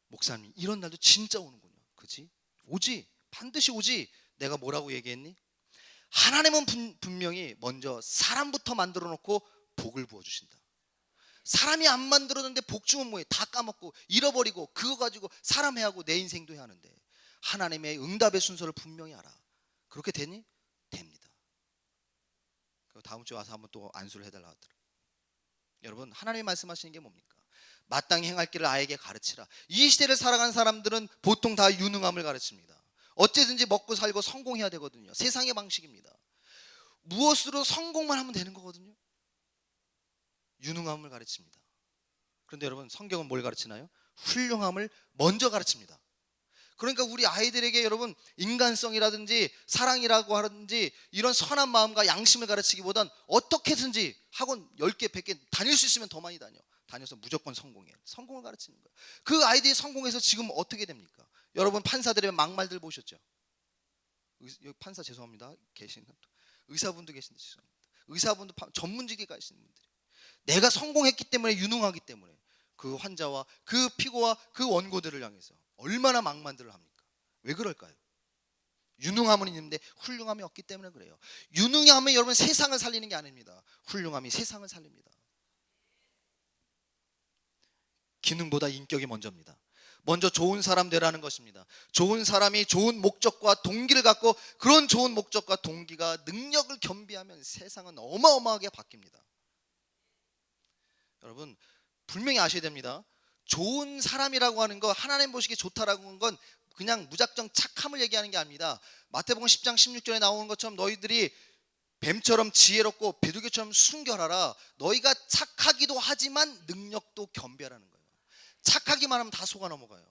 목사님, 이런 날도 진짜 오는군요. 그치? 오지. 반드시 오지. 내가 뭐라고 얘기했니? 하나님은 분명히 먼저 사람부터 만들어 놓고 복을 부어주신다. 사람이 안 만들었는데 복 주면 뭐해? 다 까먹고 잃어버리고 그거 가지고 사람 해하고 내 인생도 해야 하는데, 하나님의 응답의 순서를 분명히 알아. 그렇게 되니? 됩니다. 다음 주에 와서 한번 또 안수를 해달라고 하더라고요. 여러분, 하나님이 말씀하시는 게 뭡니까? 마땅히 행할 길을 아이에게 가르치라. 이 시대를 살아가는 사람들은 보통 다 유능함을 가르칩니다. 어쨌든지 먹고 살고 성공해야 되거든요. 세상의 방식입니다. 무엇으로 성공만 하면 되는 거거든요. 유능함을 가르칩니다. 그런데 여러분, 성경은 뭘 가르치나요? 훌륭함을 먼저 가르칩니다. 그러니까 우리 아이들에게 여러분, 인간성이라든지 사랑이라고 하든지 이런 선한 마음과 양심을 가르치기보단 어떻게든지 학원 10개 100개 다닐 수 있으면 더 많이 다녀. 다녀서 무조건 성공해. 성공을 가르치는 거예요. 그 아이들이 성공해서 지금 어떻게 됩니까? 여러분 판사들의 막말들 보셨죠? 여기 판사 죄송합니다. 계시는 의사분도 계신데 죄송합니다. 의사분도 전문직에 가시는 분들이 내가 성공했기 때문에 유능하기 때문에 그 환자와 그 피고와 그 원고들을 향해서 얼마나 막말들을 합니까? 왜 그럴까요? 유능함은 있는데 훌륭함이 없기 때문에 그래요. 유능함은 여러분 세상을 살리는 게 아닙니다. 훌륭함이 세상을 살립니다. 기능보다 인격이 먼저입니다. 먼저 좋은 사람 되라는 것입니다. 좋은 사람이 좋은 목적과 동기를 갖고 그런 좋은 목적과 동기가 능력을 겸비하면 세상은 어마어마하게 바뀝니다. 여러분 분명히 아셔야 됩니다. 좋은 사람이라고 하는 거, 하나님 보시기에 좋다라고 하는 건 그냥 무작정 착함을 얘기하는 게 아닙니다. 마태복음 10장 16절에 나오는 것처럼 너희들이 뱀처럼 지혜롭고 비둘기처럼 순결하라. 너희가 착하기도 하지만 능력도 겸비하라는 거예요. 착하기만 하면 다 속아 넘어가요.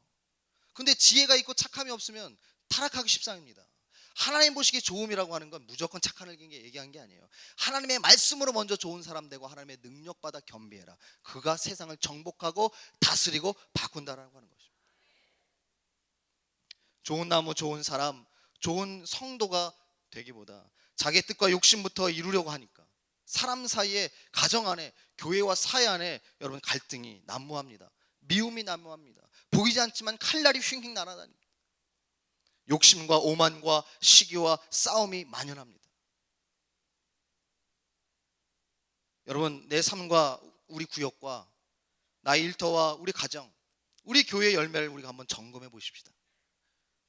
근데 지혜가 있고 착함이 없으면 타락하기 십상입니다. 하나님 보시기에 좋음이라고 하는 건 무조건 착한 얘기한 게 아니에요. 하나님의 말씀으로 먼저 좋은 사람 되고 하나님의 능력받아 겸비해라. 그가 세상을 정복하고 다스리고 바꾼다라고 하는 것입니다. 좋은 나무, 좋은 사람, 좋은 성도가 되기보다 자기 뜻과 욕심부터 이루려고 하니까 사람 사이에, 가정 안에, 교회와 사회 안에 여러분 갈등이 난무합니다. 미움이 난무합니다. 보이지 않지만 칼날이 휙휙 날아다닙니다. 욕심과 오만과 시기와 싸움이 만연합니다. 여러분 내 삶과 우리 구역과 나의 일터와 우리 가정, 우리 교회의 열매를 우리가 한번 점검해 보십시다.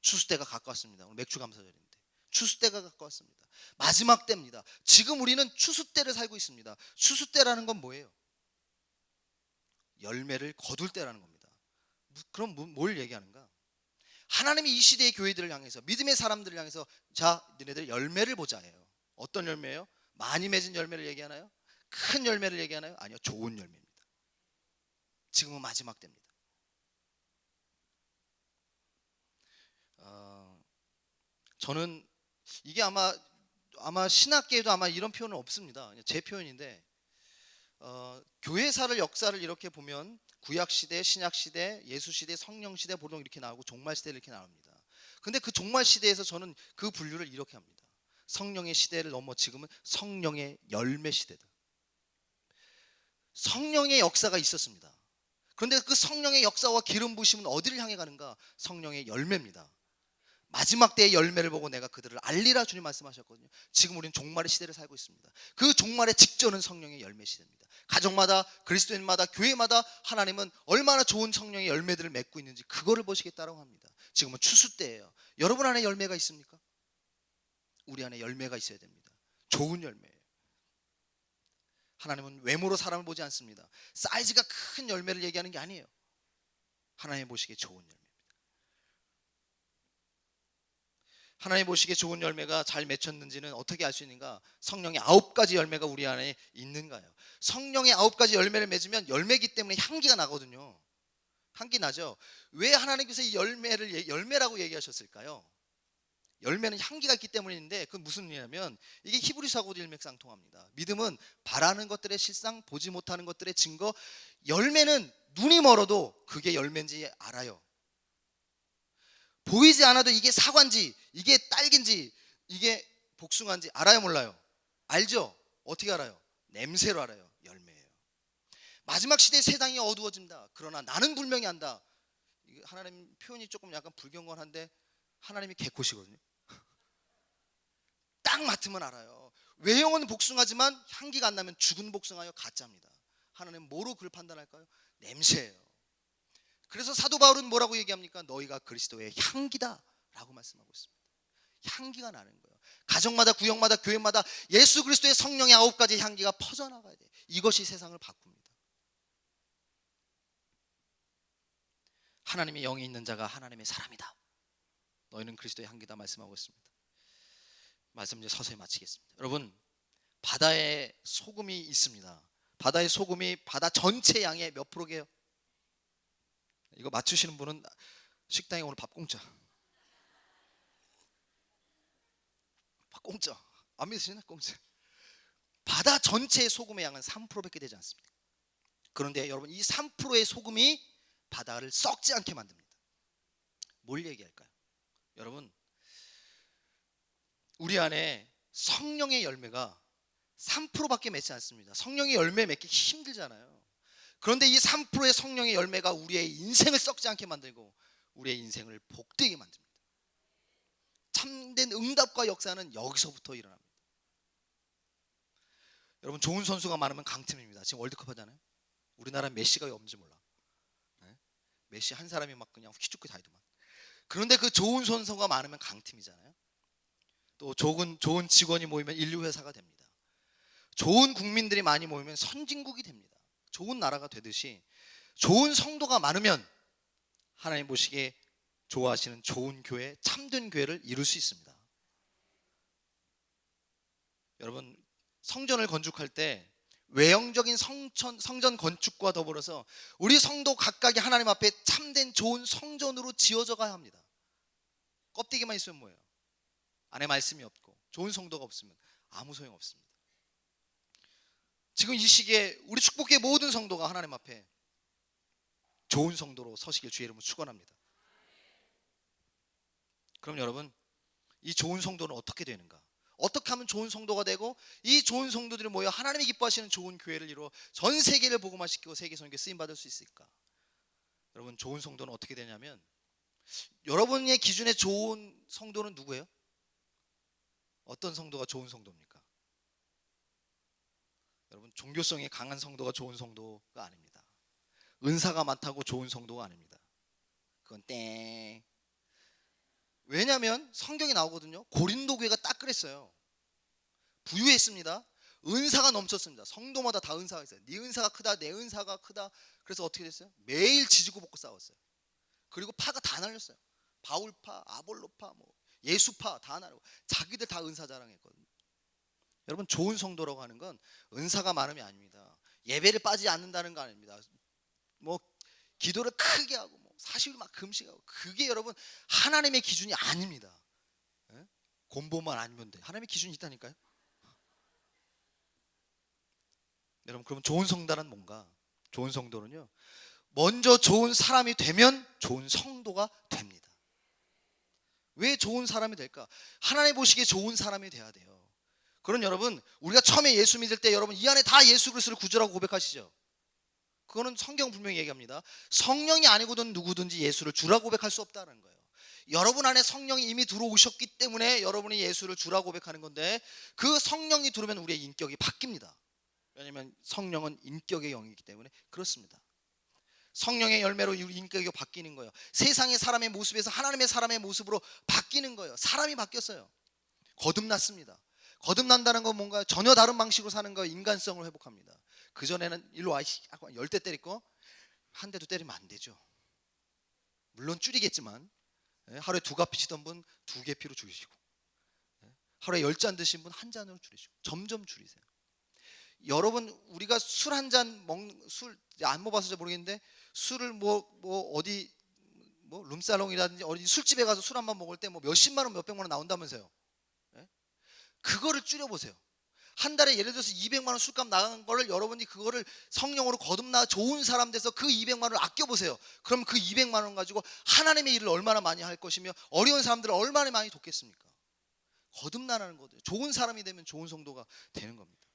추수 때가 가까웠습니다. 오늘 맥주 감사절인데 추수 때가 가까웠습니다. 마지막 때입니다. 지금 우리는 추수 때를 살고 있습니다. 추수 때라는 건 뭐예요? 열매를 거둘 때라는 겁니다. 그럼 뭘 얘기하는가? 하나님이 이 시대의 교회들을 향해서, 믿음의 사람들을 향해서 자 너네들 열매를 보자예요. 어떤 열매예요? 많이 맺은 열매를 얘기하나요? 큰 열매를 얘기하나요? 아니요, 좋은 열매입니다. 지금은 마지막 때입니다. 저는 이게 아마 신학계에도 아마 이런 표현은 없습니다. 제 표현인데 교회사를 역사를 이렇게 보면 구약시대, 신약시대, 예수시대, 성령시대 보통 이렇게 나오고 종말시대 이렇게 나옵니다. 근데 그 종말시대에서 저는 그 분류를 이렇게 합니다. 성령의 시대를 넘어 지금은 성령의 열매 시대다. 성령의 역사가 있었습니다. 그런데 그 성령의 역사와 기름 부심은 어디를 향해 가는가? 성령의 열매입니다. 마지막 때의 열매를 보고 내가 그들을 알리라 주님 말씀하셨거든요. 지금 우리는 종말의 시대를 살고 있습니다. 그 종말의 직전은 성령의 열매 시대입니다. 가정마다, 그리스도인마다, 교회마다 하나님은 얼마나 좋은 성령의 열매들을 맺고 있는지 그거를 보시겠다고 합니다. 지금은 추수 때예요. 여러분 안에 열매가 있습니까? 우리 안에 열매가 있어야 됩니다. 좋은 열매예요. 하나님은 외모로 사람을 보지 않습니다. 사이즈가 큰 열매를 얘기하는 게 아니에요. 하나님 보시기에 좋은 열매. 하나님 보시기에 좋은 열매가 잘 맺혔는지는 어떻게 알 수 있는가? 성령의 9가지 열매가 우리 안에 있는가요? 성령의 9가지 열매를 맺으면 열매기 때문에 향기가 나거든요. 향기 나죠? 왜 하나님께서 이 열매를 열매라고 얘기하셨을까요? 열매는 향기가 있기 때문인데 그건 무슨 의미냐면 이게 히브리서하고도 일맥상통합니다. 믿음은 바라는 것들의 실상, 보지 못하는 것들의 증거. 열매는 눈이 멀어도 그게 열매인지 알아요. 보이지 않아도 이게 사과인지 이게 딸기인지 이게 복숭아인지 알아요, 몰라요? 알죠? 어떻게 알아요? 냄새로 알아요. 열매예요. 마지막 시대에 세상이 어두워진다. 그러나 나는 분명히 안다. 하나님 표현이 조금 약간 불경건한데 하나님이 개코시거든요. 딱 맡으면 알아요. 외형은 복숭아지만 향기가 안 나면 죽은 복숭아요, 가짜입니다. 하나님 뭐로 그걸 판단할까요? 냄새예요. 그래서 사도 바울은 뭐라고 얘기합니까? 너희가 그리스도의 향기다 라고 말씀하고 있습니다. 향기가 나는 거예요. 가정마다, 구역마다, 교회마다 예수 그리스도의 성령의 9가지 향기가 퍼져나가야 돼. 이것이 세상을 바꿉니다. 하나님의 영이 있는 자가 하나님의 사람이다. 너희는 그리스도의 향기다 말씀하고 있습니다. 말씀 이제 서서히 마치겠습니다. 여러분, 바다에 소금이 있습니다. 바다의 소금이 바다 전체 양의 몇 프로게요? 이거 맞추시는 분은 식당에 오늘 밥 공짜. 밥 공짜. 안 믿으시나? 공짜. 바다 전체의 소금의 양은 3%밖에 되지 않습니다. 그런데 여러분, 이 3%의 소금이 바다를 썩지 않게 만듭니다. 뭘 얘기할까요? 여러분, 우리 안에 성령의 열매가 3%밖에 맺지 않습니다. 성령의 열매 맺기 힘들잖아요. 그런데 이 3%의 성령의 열매가 우리의 인생을 썩지 않게 만들고 우리의 인생을 복되게 만듭니다. 참된 응답과 역사는 여기서부터 일어납니다. 여러분, 좋은 선수가 많으면 강팀입니다. 지금 월드컵 하잖아요. 우리나라 메시가 왜 없는지 몰라. 메시 한 사람이 막 그냥 휘죽고 다니더만. 그런데 그 좋은 선수가 많으면 강팀이잖아요. 또 좋은 직원이 모이면 인류회사가 됩니다. 좋은 국민들이 많이 모이면 선진국이 됩니다. 좋은 나라가 되듯이 좋은 성도가 많으면 하나님 보시기에 좋아하시는 좋은 교회, 참된 교회를 이룰 수 있습니다. 여러분, 성전을 건축할 때 외형적인 성전 건축과 더불어서 우리 성도 각각이 하나님 앞에 참된 좋은 성전으로 지어져 가야 합니다. 껍데기만 있으면 뭐예요? 안에 말씀이 없고 좋은 성도가 없으면 아무 소용 없습니다. 지금 이 시기에 우리 축복의 모든 성도가 하나님 앞에 좋은 성도로 서시길 주의 이름으로 축원합니다. 그럼 여러분, 이 좋은 성도는 어떻게 되는가? 어떻게 하면 좋은 성도가 되고 이 좋은 성도들이 모여 하나님이 기뻐하시는 좋은 교회를 이루어 전 세계를 복음화시키고 세계 선교에 쓰임 받을 수 있을까? 여러분, 좋은 성도는 어떻게 되냐면, 여러분의 기준에 좋은 성도는 누구예요? 어떤 성도가 좋은 성도입니까? 여러분, 종교성이 강한 성도가 좋은 성도가 아닙니다. 은사가 많다고 좋은 성도가 아닙니다. 그건 땡. 왜냐하면 성경에 나오거든요. 고린도 교회가 딱 그랬어요. 부유했습니다. 은사가 넘쳤습니다. 성도마다 다 은사가 있어요. 네 은사가 크다, 내 은사가 크다. 그래서 어떻게 됐어요? 매일 지지고 볶고 싸웠어요. 그리고 파가 다 날렸어요. 바울파, 아볼로파, 예수파 다 나르고 자기들 다 은사 자랑했거든요. 여러분, 좋은 성도라고 하는 건 은사가 많음이 아닙니다. 예배를 빠지지 않는다는 거 아닙니다. 기도를 크게 하고 40일 막 금식하고, 그게 여러분 하나님의 기준이 아닙니다. 곰보만 아니면 돼. 하나님의 기준이 있다니까요. 여러분, 그러면 좋은 성도는 뭔가? 좋은 성도는요, 먼저 좋은 사람이 되면 좋은 성도가 됩니다. 왜 좋은 사람이 될까? 하나님 보시기에 좋은 사람이 돼야 돼요. 그럼 여러분, 우리가 처음에 예수 믿을 때 여러분 이 안에 다 예수 그리스도를 구주라고 고백하시죠? 그거는 성경 분명히 얘기합니다. 성령이 아니고든 누구든지 예수를 주라고 고백할 수 없다는 거예요. 여러분 안에 성령이 이미 들어오셨기 때문에 여러분이 예수를 주라고 고백하는 건데, 그 성령이 들어오면 우리의 인격이 바뀝니다. 왜냐하면 성령은 인격의 영이기 때문에 그렇습니다. 성령의 열매로 우리 인격이 바뀌는 거예요. 세상의 사람의 모습에서 하나님의 사람의 모습으로 바뀌는 거예요. 사람이 바뀌었어요. 거듭났습니다. 거듭난다는 건 뭔가 전혀 다른 방식으로 사는 거예요. 인간성을 회복합니다. 그전에는 일로 와 하고 10대 때리고 한 대도 때리면 안 되죠. 물론 줄이겠지만, 하루에 2갑 피시던 분 2개 피로 줄이시고, 하루에 10잔 드신 분 1잔으로 줄이시고, 점점 줄이세요. 여러분, 우리가 술 한 잔 술 안 먹어봐서 잘 모르겠는데, 술을 어디 룸살롱이라든지 어디 술집에 가서 술 한 번 먹을 때 몇십만 원 몇백만 원 나온다면서요. 그거를 줄여보세요. 한 달에 예를 들어서 200만 원 술값 나간 거를 여러분이 그거를 성령으로 거듭나 좋은 사람 돼서 그 200만 원을 아껴보세요. 그럼 그 200만 원 가지고 하나님의 일을 얼마나 많이 할 것이며 어려운 사람들을 얼마나 많이 돕겠습니까? 거듭나라는 거죠. 좋은 사람이 되면 좋은 성도가 되는 겁니다.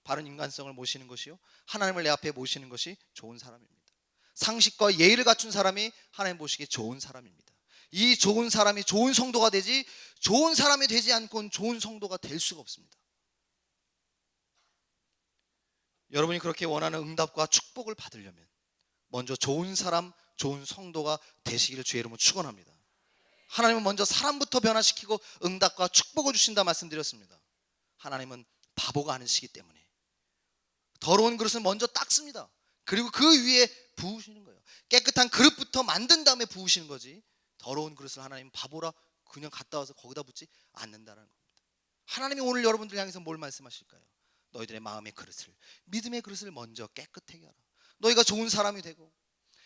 바른 인간성을 모시는 것이요, 하나님을 내 앞에 모시는 것이 좋은 사람입니다. 상식과 예의를 갖춘 사람이 하나님 보시기에 좋은 사람입니다. 이 좋은 사람이 좋은 성도가 되지, 좋은 사람이 되지 않고는 좋은 성도가 될 수가 없습니다. 여러분이 그렇게 원하는 응답과 축복을 받으려면 먼저 좋은 사람, 좋은 성도가 되시기를 주의 이름으로 축원합니다. 하나님은 먼저 사람부터 변화시키고 응답과 축복을 주신다 말씀드렸습니다. 하나님은 바보가 아니시기 때문에 더러운 그릇은 먼저 닦습니다. 그리고 그 위에 부으시는 거예요. 깨끗한 그릇부터 만든 다음에 부으시는 거지, 더러운 그릇을 하나님은 바보라 그냥 갖다 와서 거기다 붓지 않는다는 겁니다. 하나님이 오늘 여러분들 향해서 뭘 말씀하실까요? 너희들의 마음의 그릇을, 믿음의 그릇을 먼저 깨끗하게 하라. 너희가 좋은 사람이 되고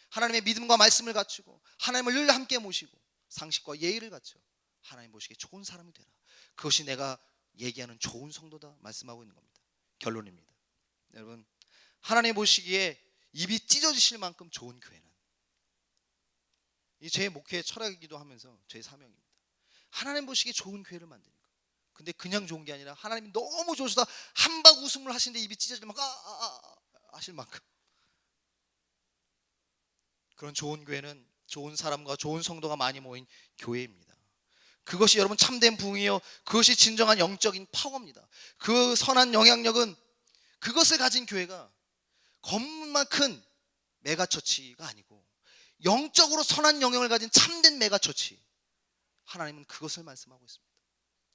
하나님의 믿음과 말씀을 갖추고 하나님을 늘 함께 모시고 상식과 예의를 갖춰 하나님 보시기에 좋은 사람이 되라. 그것이 내가 얘기하는 좋은 성도다 말씀하고 있는 겁니다. 결론입니다. 여러분, 하나님 보시기에 입이 찢어지실 만큼 좋은 교회는, 이 제 목회 철학이기도 하면서 제 사명입니다. 하나님 보시기에 좋은 교회를 만드는 거예요. 근데 그냥 좋은 게 아니라 하나님이 너무 좋으셔서 한박 웃음을 하시는데 입이 찢어질 만큼 하실 만큼, 그런 좋은 교회는 좋은 사람과 좋은 성도가 많이 모인 교회입니다. 그것이 여러분 참된 부흥이요, 그것이 진정한 영적인 파워입니다. 그 선한 영향력은, 그것을 가진 교회가 건물만 큰 메가처치가 아니고 영적으로 선한 영향을 가진 참된 메가처치, 하나님은 그것을 말씀하고 있습니다.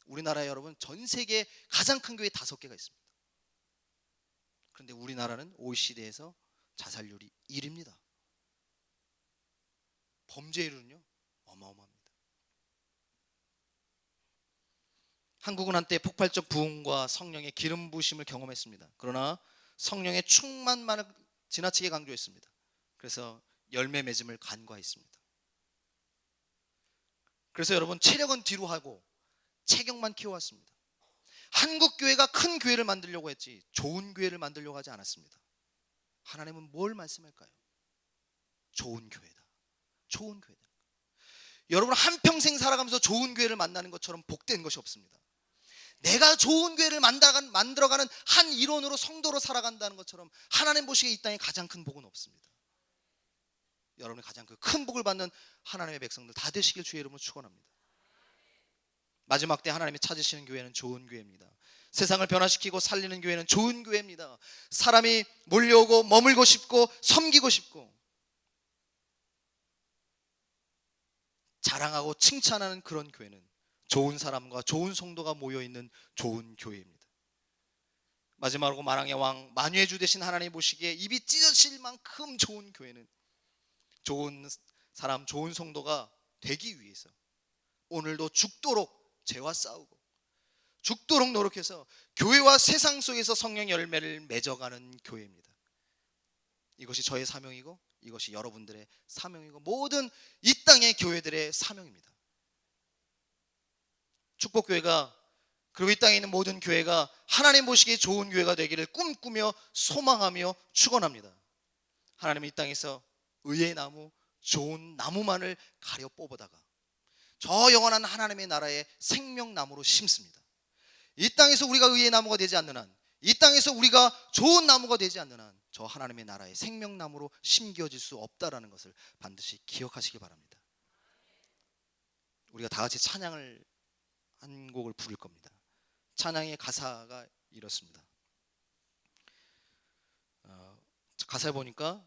우리나라에 여러분 전 세계 가장 큰 교회 5개가 있습니다. 그런데 우리나라는 OECD에서 자살률이 1위입니다. 범죄율은요 어마어마합니다. 한국은 한때 폭발적 부흥과 성령의 기름 부으심을 경험했습니다. 그러나 성령의 충만만을 지나치게 강조했습니다. 그래서 열매 맺음을 간과했습니다. 그래서 여러분 체력은 뒤로 하고 체격만 키워왔습니다. 한국 교회가 큰 교회를 만들려고 했지 좋은 교회를 만들려고 하지 않았습니다. 하나님은 뭘 말씀할까요? 좋은 교회다. 좋은 교회다. 여러분 한평생 살아가면서 좋은 교회를 만나는 것처럼 복된 것이 없습니다. 내가 좋은 교회를 만들어가는 한 일원으로 성도로 살아간다는 것처럼 하나님 보시기에 이 땅에 가장 큰 복은 없습니다. 여러분이 가장 큰 복을 받는 하나님의 백성들 다 되시길 주의 이름으로 축원합니다. 마지막 때 하나님이 찾으시는 교회는 좋은 교회입니다. 세상을 변화시키고 살리는 교회는 좋은 교회입니다. 사람이 몰려오고 머물고 싶고 섬기고 싶고 자랑하고 칭찬하는 그런 교회는 좋은 사람과 좋은 성도가 모여있는 좋은 교회입니다. 마지막으로 만왕의 왕 만유의 주 되신 하나님 보시기에 입이 찢어질 만큼 좋은 교회는 좋은 사람, 좋은 성도가 되기 위해서 오늘도 죽도록 죄와 싸우고 죽도록 노력해서 교회와 세상 속에서 성령 열매를 맺어가는 교회입니다. 이것이 저의 사명이고 이것이 여러분들의 사명이고 모든 이 땅의 교회들의 사명입니다. 축복교회가, 그리고 이 땅에 있는 모든 교회가 하나님 보시기에 좋은 교회가 되기를 꿈꾸며 소망하며 축원합니다. 하나님은 이 땅에서 의의 나무, 좋은 나무만을 가려 뽑아다가 저 영원한 하나님의 나라의 생명나무로 심습니다. 이 땅에서 우리가 의의 나무가 되지 않는 한, 이 땅에서 우리가 좋은 나무가 되지 않는 한, 저 하나님의 나라의 생명나무로 심겨질 수 없다라는 것을 반드시 기억하시기 바랍니다. 우리가 다 같이 찬양을 한 곡을 부를 겁니다. 찬양의 가사가 이렇습니다. 가사에 보니까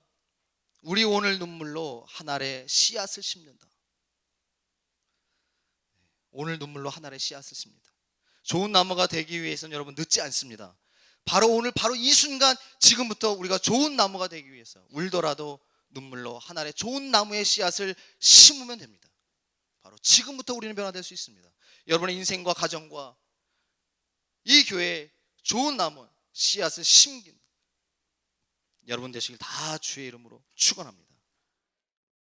우리 오늘 눈물로 한 알의 씨앗을 심는다. 오늘 눈물로 한 알의 씨앗을 심니다. 좋은 나무가 되기 위해서는 여러분 늦지 않습니다. 바로 오늘, 바로 이 순간, 지금부터 우리가 좋은 나무가 되기 위해서 울더라도 눈물로 한 알의 좋은 나무의 씨앗을 심으면 됩니다. 바로 지금부터 우리는 변화될 수 있습니다. 여러분의 인생과 가정과 이 교회에 좋은 나무 씨앗을 심긴 여러분 되시길 다 주의 이름으로 축원합니다.